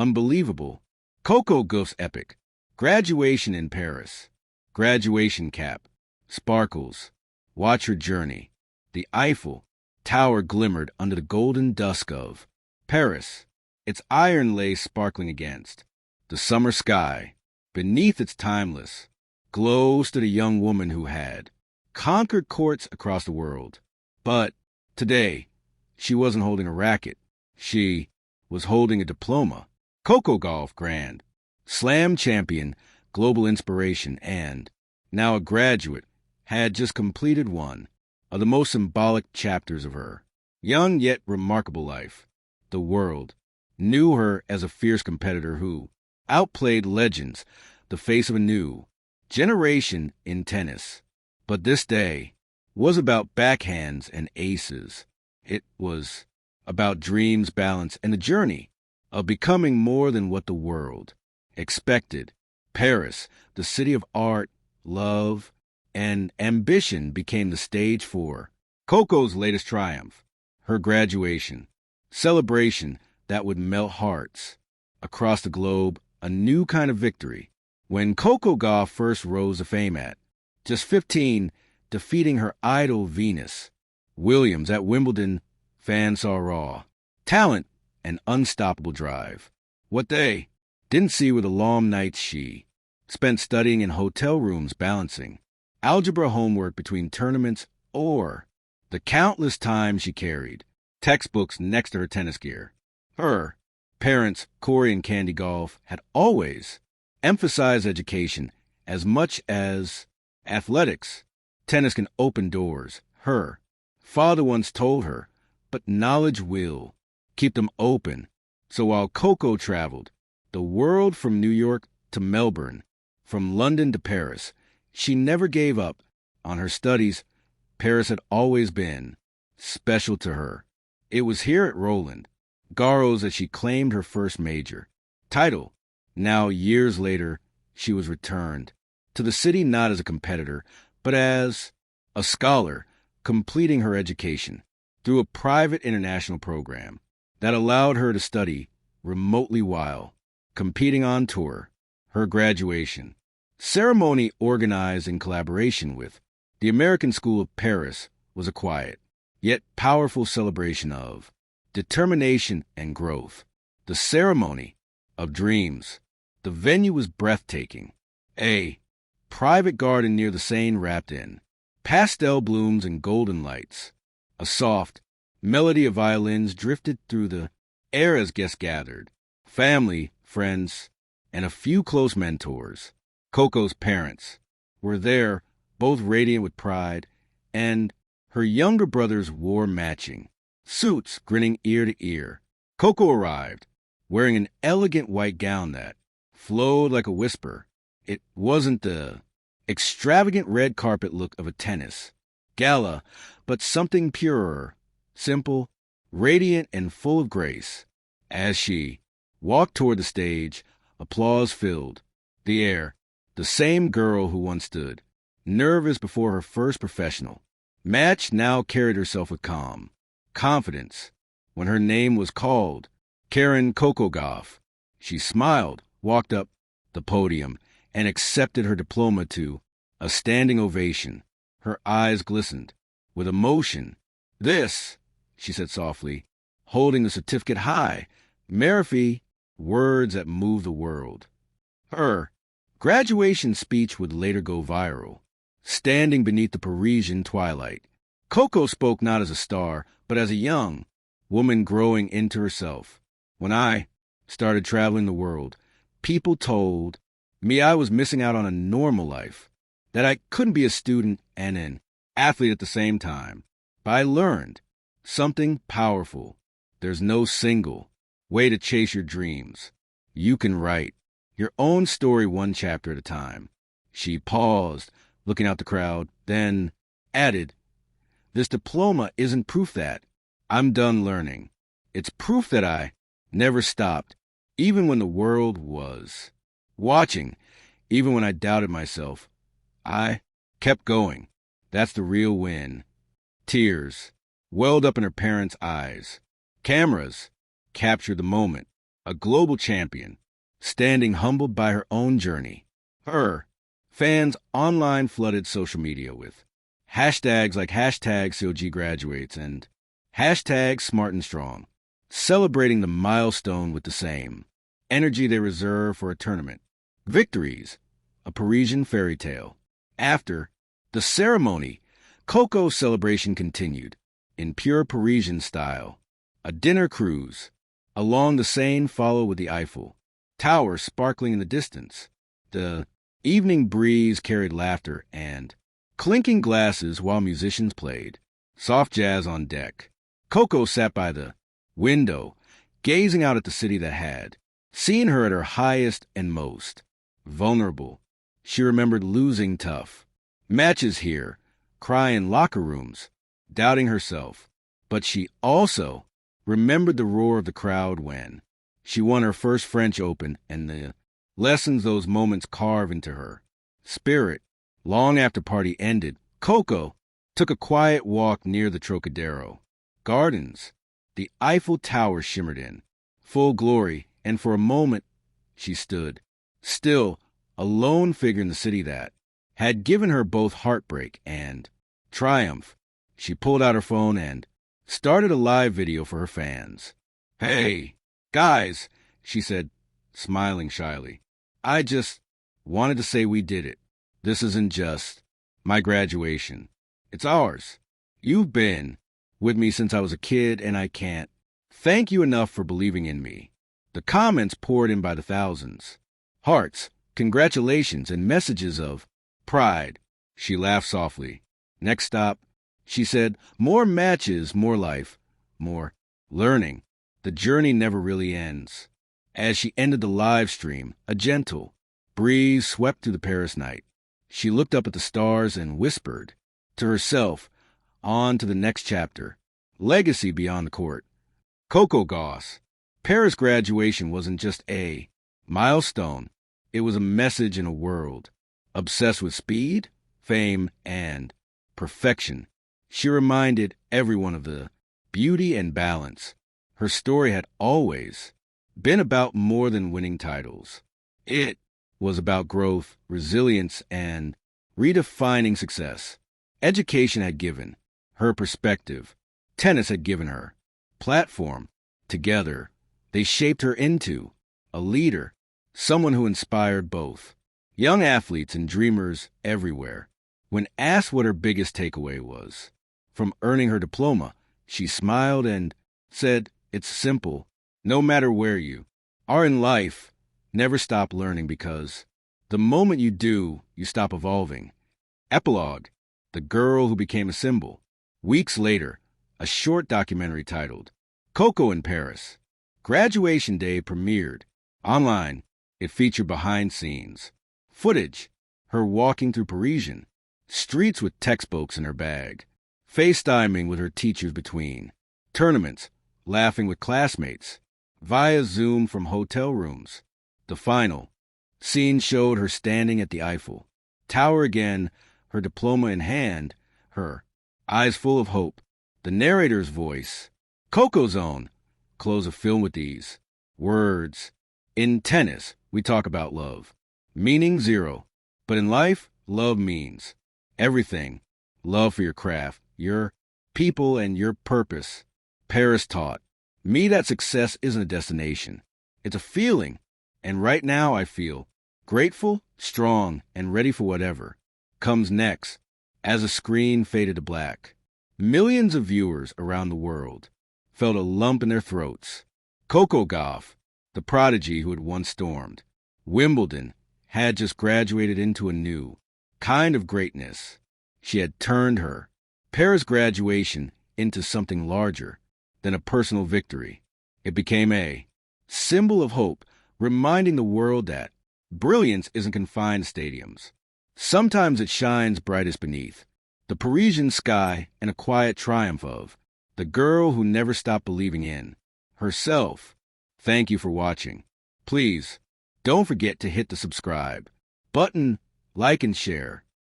unbelievable. Coco Gauff's epic. Graduation in Paris. Graduation cap. Sparkles. Watch her journey. The Eiffel Tower glimmered under the golden dusk of Paris, its iron lace sparkling against the summer sky. Beneath its timeless glow stood a young woman who had conquered courts across the world. But today, she wasn't holding a racket. She was holding a diploma. Coco Gauff grand, slam champion, global inspiration, and now a graduate, had just completed one of the most symbolic chapters of her young yet remarkable life. The world knew her as a fierce competitor who outplayed legends, the face of a new generation in tennis. But this day was about backhands and aces. It was about dreams, balance, and the journey of becoming more than what the world expected. Paris, the city of art, love, and ambition, became the stage for Coco's latest triumph, her graduation. Celebration that would melt hearts across the globe, a new kind of victory. When Coco Gauff first rose to fame at just 15, defeating her idol Venus Williams at Wimbledon, fans saw raw talent and unstoppable drive. What they didn't see were the long nights she spent studying in hotel rooms, balancing algebra homework between tournaments, or the countless times she carried textbooks next to her tennis gear. Her parents, Corey and Candy Gauff, had always emphasized education as much as athletics. Tennis can open doors, her father once told her, but knowledge will keep them open. So while Coco traveled the world from New York to Melbourne, from London to Paris, she never gave up on her studies. Paris had always been special to her. It was here at Roland Garros that she claimed her first major title. Now, years later, she was returned to the city not as a competitor, but as a scholar, completing her education through a private international program that allowed her to study remotely while competing on tour. Her graduation ceremony, organized in collaboration with the American School of Paris, was a quiet yet powerful celebration of determination and growth. The ceremony of dreams. The venue was breathtaking. A private garden near the Seine wrapped in pastel blooms and golden lights. A soft melody of violins drifted through the air as guests gathered. Family, friends, and a few close mentors. Coco's parents were there, both radiant with pride, and her younger brothers wore matching suits, grinning ear to ear. Coco arrived, wearing an elegant white gown that flowed like a whisper. It wasn't the extravagant red carpet look of a tennis gala, but something purer, simple, radiant, and full of grace. As she walked toward the stage, applause filled the air. The same girl who once stood nervous before her first professional match now carried herself with calm confidence. When her name was called, Karen Coco Gauff, she smiled, walked up the podium, and accepted her diploma to a standing ovation. Her eyes glistened with emotion. "This," she said softly, holding the certificate high, Marafi, words that moved the world. Her graduation speech would later go viral. Standing beneath the Parisian twilight, Coco spoke not as a star, but as a young woman growing into herself. "When I started traveling the world, people told me I was missing out on a normal life, that I couldn't be a student and an athlete at the same time. But I learned something powerful. There's no single way to chase your dreams. You can write your own story one chapter at a time." She paused, looking out the crowd, then added, "This diploma isn't proof that I'm done learning. It's proof that I never stopped, even when the world was watching, even when I doubted myself. I kept going. That's the real win." Tears welled up in her parents' eyes. Cameras captured the moment. a global champion, standing humbled by her own journey. Fans online flooded social media with hashtags like hashtag #COGgraduates and hashtag smart and strong, celebrating the milestone with the same energy they reserve for a tournament. Victories, a Parisian fairy tale. After the ceremony, Coco's celebration continued, in pure Parisian style. A dinner cruise along the Seine followed with the Eiffel Tower sparkling in the distance. The evening breeze carried laughter and clinking glasses while musicians played. Soft jazz on deck. Coco sat by the window, gazing out at the city that had seen her at her highest and most vulnerable. She remembered losing tough matches here, crying in locker rooms, doubting herself. But she also remembered the roar of the crowd when she won her first French Open and the lessons those moments carved into her spirit. Long after party ended, Coco took a quiet walk near the Trocadero Gardens. The Eiffel Tower shimmered in full glory, and for a moment she stood still, a lone figure in the city that had given her both heartbreak and triumph. She pulled out her phone and started a live video for her fans. "Hey, guys," she said, smiling shyly. "I just wanted to say we did it. This isn't just my graduation. It's ours. You've been with me since I was a kid, and I can't thank you enough for believing in me." The comments poured in by the thousands. Hearts, congratulations, and messages of pride. She laughed softly. "Next stop," she said, "more matches, more life, more learning. The journey never really ends." As she ended the live stream, a gentle breeze swept through the Paris night. She looked up at the stars and whispered to herself, on to the next chapter. Legacy beyond the court. Coco Gauff. Paris graduation wasn't just a milestone. It was a message in a world obsessed with speed, fame, and perfection. She reminded everyone of the beauty and balance. Her story had always been about more than winning titles. It was about growth, resilience, and redefining success. Education had given her perspective. Tennis had given her platform. Together, they shaped her into a leader, someone who inspired both young athletes and dreamers everywhere. When asked what her biggest takeaway was from earning her diploma, she smiled and said, "It's simple. No matter where you are in life, never stop learning, because the moment you do, you stop evolving." Epilogue: The Girl Who Became a Symbol. Weeks later, a short documentary titled Coco in Paris. Graduation Day premiered. Online, it featured behind-scenes footage, her walking through Parisian streets with textbooks in her bag, FaceTiming with her teachers between tournaments, laughing with classmates via Zoom from hotel rooms. The final scene showed her standing at the Eiffel Tower again, her diploma in hand, her eyes full of hope. The narrator's voice, Coco's own, close a film with these words: "In tennis, we talk about love. Meaning zero. But in life, love means everything. Love for your craft, your people, and your purpose." Paris taught me that success isn't a destination. It's a feeling. And right now I feel grateful, strong, and ready for whatever comes next. As the screen faded to black, millions of viewers around the world felt a lump in their throats. Coco Gauff, the prodigy who had once stormed Wimbledon, had just graduated into a new kind of greatness. She had turned her Paris graduation into something larger than a personal victory. It became a symbol of hope, reminding the world that brilliance isn't confined to stadiums. Sometimes it shines brightest beneath the Parisian sky, and a quiet triumph of the girl who never stopped believing in herself. Thank you for watching. Please don't forget to hit the subscribe button, like and share.